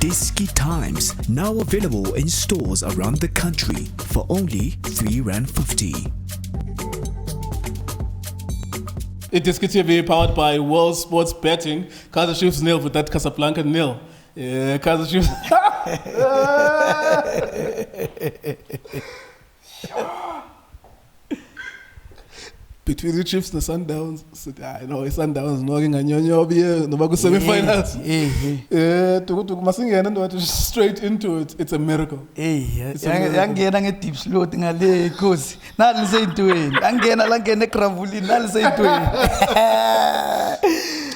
iDiski Times, now available in stores around the country for only R3.50. iDiskiTV powered by World Sports Betting. Kaizer Chiefs nil with that Casablanca nil. Yeah, Kaizer Chiefs. Between the Chiefs and the Sundowns, I know Sundowns knocking on your semifinals. Straight into it. It's a miracle.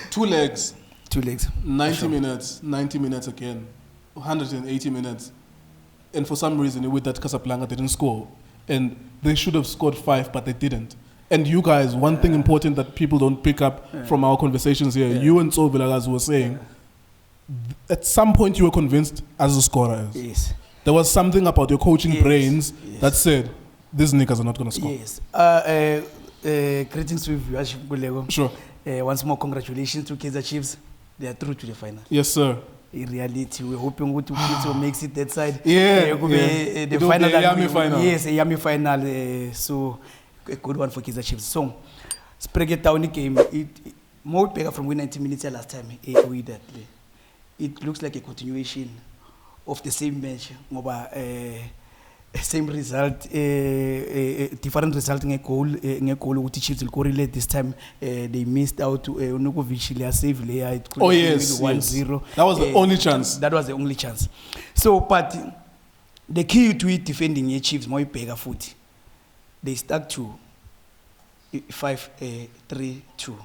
Two legs. 90 minutes. 90 minutes again. 180 minutes. And for some reason, with that Casablanca didn't score. And they should have scored 5, but they didn't. And you guys, one thing important that people don't pick up from our conversations here, you and Sovilagas were saying, at some point you were convinced as a scorer. Yes. There was something about your coaching brains that said, these niggas are not going to score. Yes. Greetings to you. Sure. Once more, congratulations to Kaizer Chiefs. They are through to the final. Yes, sir. In reality, we're hoping to makes it that side. The final. Yummy final. Yes, a yummy final. So, a good one for Kaizer Chiefs. So, spread it down the game. More bigger from 90 minutes last time. It looks like a continuation of the same match. Same result, different result in a goal with the Chiefs will correlate this time. They missed out to Nukovic save layer. It could 1-0. That was the only chance. That was the only chance. So, but the key to it defending the Chiefs, more bigger foot. They stuck to 5-3-2.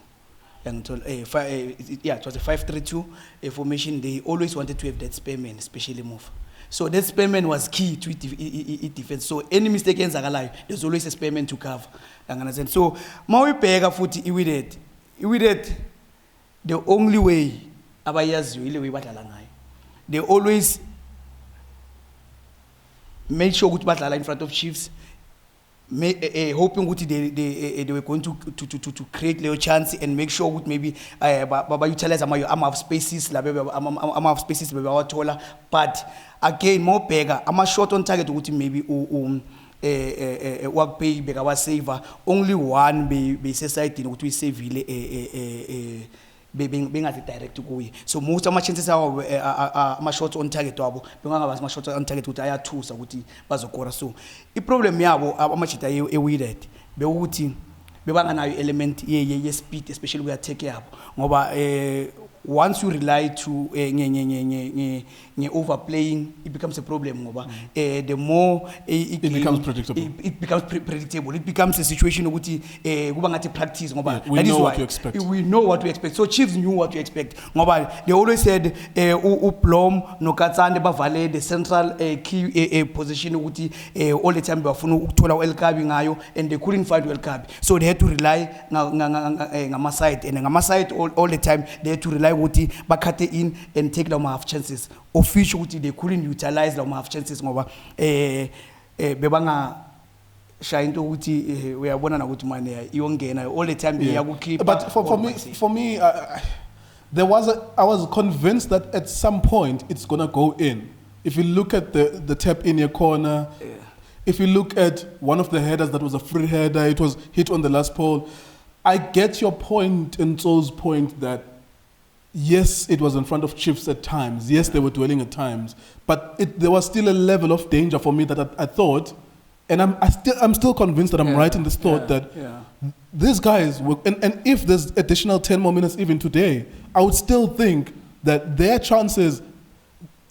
And it was a 5-3-2 formation. They always wanted to have that spearman, especially move. So that spearman was key to it defense. So any mistake ends are alive. There's always a spearman to cover. So Maui Pega foot with it. The only way Abayas really what they always make sure good battle in front of Chiefs. Hoping they were going to create little chance and make sure maybe Baba utilize amount of spaces but again more bigger I'm short on target maybe work pay bigger saver only one be society what we save being at the direct to go. So most of my chances are my shots on target to my shots on target with I two so bazokora. So the problem yabo amachita e with it. Be wuti be banga element ye speed especially we are taking up. Ngoba once you rely to overplaying, it becomes a problem. The more it becomes predictable. It becomes predictable. It becomes a situation where we practice. We know what to expect. We know what to expect. So Chiefs knew what to expect. They always said, Uplom, Nokatsande Bavale, the central key position all the time and they couldn't find Welkabi. So they had to rely on my side. And on my side all the time, they had to rely bakate in and take them half chances. Officially, they couldn't utilize them half chances. Bebanga shine to wuti we are born na wuti mane yongena all the time they are keep. But for me, I was convinced that at some point it's gonna go in. If you look at the tap in your corner, if you look at one of the headers that was a free header, it was hit on the last pole. I get your point and Zo's point that. Yes, it was in front of Chiefs at times. Yes, they were dwelling at times. But there was still a level of danger for me that I thought, and I'm still convinced that I'm right in this thought that these guys were, and if there's additional 10 more minutes even today, I would still think that their chances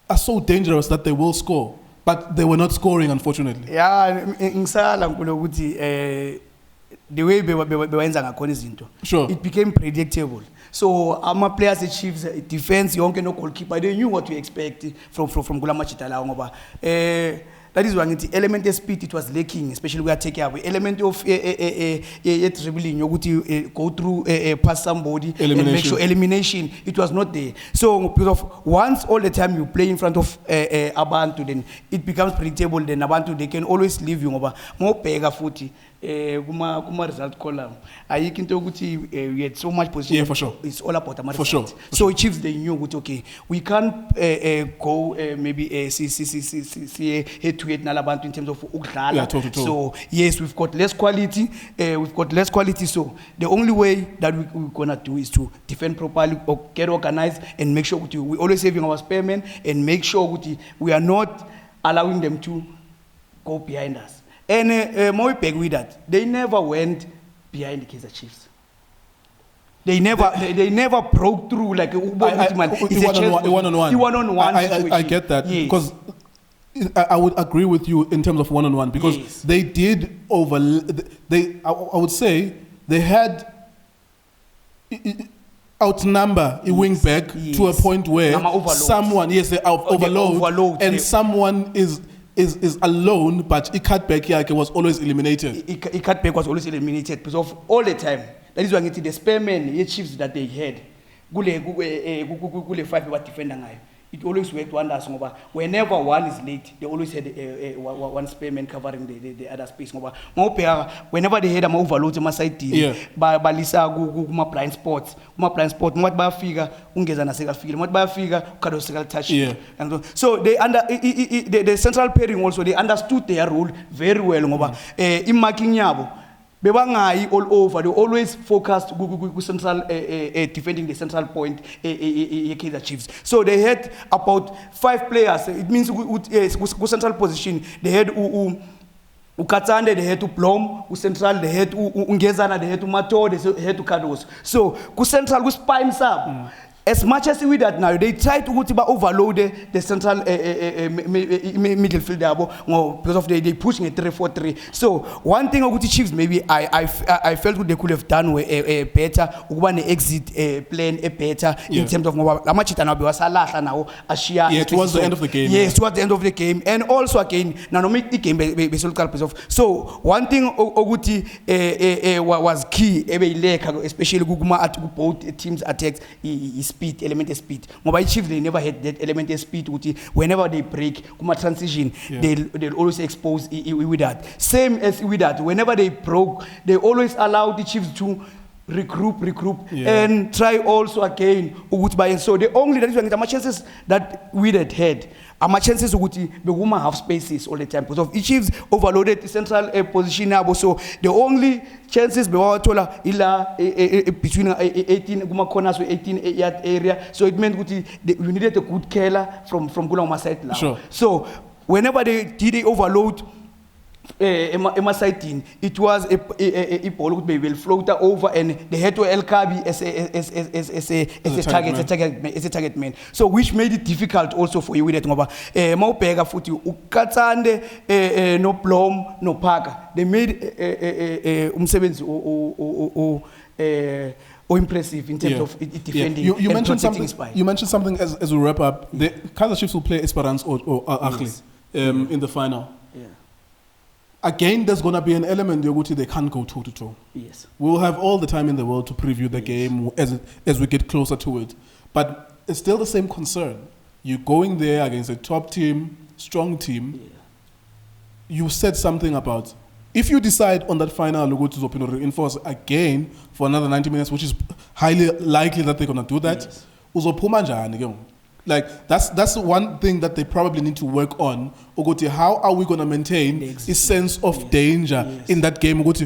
are so dangerous that they will score. But they were not scoring, unfortunately. Yeah, the way sure. It became predictable. So our players achieved defense, you no goalkeeper. They knew what to expect from Gulama Chitala. That is one element of speed it was lacking, especially we are taking away element of dribbling. You go through pass somebody and make sure elimination. It was not there. So because of once all the time you play in front of Abantu, then it becomes predictable. Then Abantu they can always leave you over more pega footy. kuma result column ayikho into ukuthi we had so much position. Yeah, for sure. It's all about the For sure. So Chiefs they knew ukuthi okay we can't go maybe see head to head nalabantu in terms of ukudlala. Yeah, totally. So yes, we've got less quality. So the only way that we're gonna do is to defend properly or get organized and make sure we always saving our sparemen and make sure we are not allowing them to go behind us. And more big with that, they never went behind the Kaizer Chiefs. They never broke through like one-on-one. I get that because I would agree with you in terms of one-on-one because they did I would say they had outnumber a wing back to a point where someone they overload and someone is alone, but a cutback was always eliminated. A cutback was always eliminated because of all the time. That is why the sparemen, the Chiefs that they had, gule 5 were defending. It always worked wonders. Whenever one is late, they always had one spareman covering the other space. Whenever they had a overload, my side team, balisa go blind spots, what by figure, ungeza na sega figure, what by figure, kado sega touch. And so they the central pairing also they understood their role very well. In marking yabo. Bebangai all over. They always focused central defending the central point Kaizer Chiefs. So they had about 5 players. It means with central position. They had Ukatsande, they had to Blom, central, they had Ungezana, they had to Mato, they had to Kados. So ku central was spine sub. As much as we that now, they try to overload the central midfield because of they pushing a 3-4-3. So one thing about the Chiefs, maybe I felt they could have done better. One exit plan better in terms of how much it now was now. Yeah, towards the end of the game. Yes, towards the end of the game, and also again, now make the game be so one thing Oguti was key, especially at both teams attacks. Speed, elemental speed. Mobile Chiefs they never had that elemental speed. Whenever they break, transition, they'll always expose with that. Same as with that. Whenever they broke, they always allow the Chiefs to regroup, and try also again. So the only chances that we had. Our chances to the woman have spaces all the time because of Chiefs overloaded the central position now. So the only chances between 18 corners to 18-yard area. So it meant we needed a good killer from Gulama side now. Sure. So whenever they did overload. It was a ball would be will float over and they had to El Kabi as a target man. So which made it difficult also for you with that Maupega foot you Ukatsande no Blom no Parker. They made or impressive in terms of defending. You mentioned something. You mentioned something as we wrap up. The Kaizer Chiefs will play Esperance or Achli in the final. Again, there's going to be an element they can't go toe-to-toe. Yes. We'll have all the time in the world to preview the game as we get closer to it. But it's still the same concern. You're going there against a top team, strong team. Yeah. You said something about, if you decide on that final to reinforce again for another 90 minutes, which is highly likely that they're going to do that, yes. Like that's one thing that they probably need to work on. How are we going to maintain a sense of danger in that game? Pose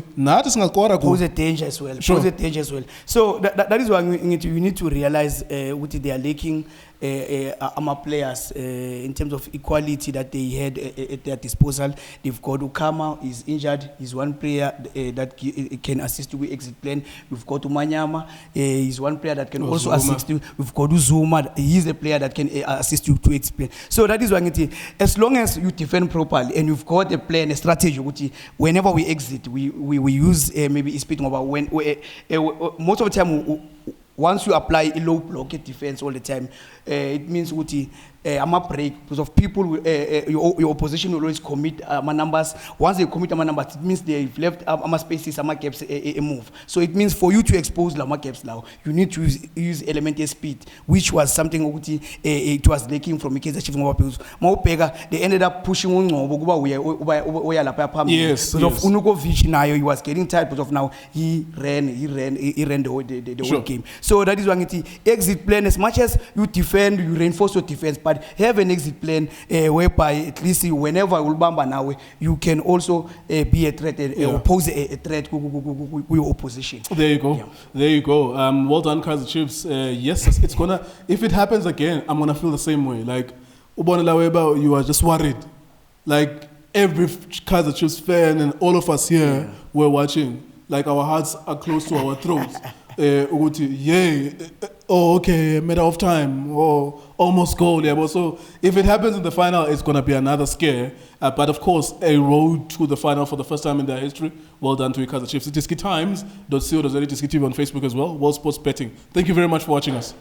a danger as well. Sure. Pose a danger as well. So that is why we need to realize what they are lacking. Our players in terms of equality that they had at their disposal. They've got Ukama is injured. He's one player that can assist you with exit plan. We've got Umanyama. He's one player that can also assist you. We've got Uzuma. He's a player that can assist you to exit plan. So that is why as long as you defend properly and you've got a plan, a strategy, whenever we exit, we use maybe a speed mobile. When most of the time. Once you apply a low block defense all the time, it means ukuthi I'm a break because of people. Your opposition will always commit my numbers. Once they commit my numbers, it means they've left my spaces, my gaps a move. So it means for you to expose my gaps now, you need to use elemental speed, which was something it was lacking from Kaizer Chiefs. They ended up pushing on. Yes. Because of Unukovic now, he was getting tired. Because of now, he ran the whole game. So that is why the exit plan, as much as you defend, you reinforce your defense, but have an exit plan whereby at least whenever Ulbamba now, you can also be a threat or pose a threat to your opposition. There you go. Yeah. There you go. Well done, Kaizer Chiefs. Yes, it's gonna. If it happens again, I'm gonna feel the same way. Like Ubonelaweba, you are just worried. Like every Kaizer Chiefs fan and all of us here were watching. Like our hearts are close to our throats. Okay, matter of time, or almost goal. Yeah, but so if it happens in the final, it's gonna be another scare. But of course, a road to the final for the first time in their history. Well done to Kaizer Chiefs. iDiskiTimes.co.za, iDiskiTV on Facebook as well. World Sports Betting. Thank you very much for watching us.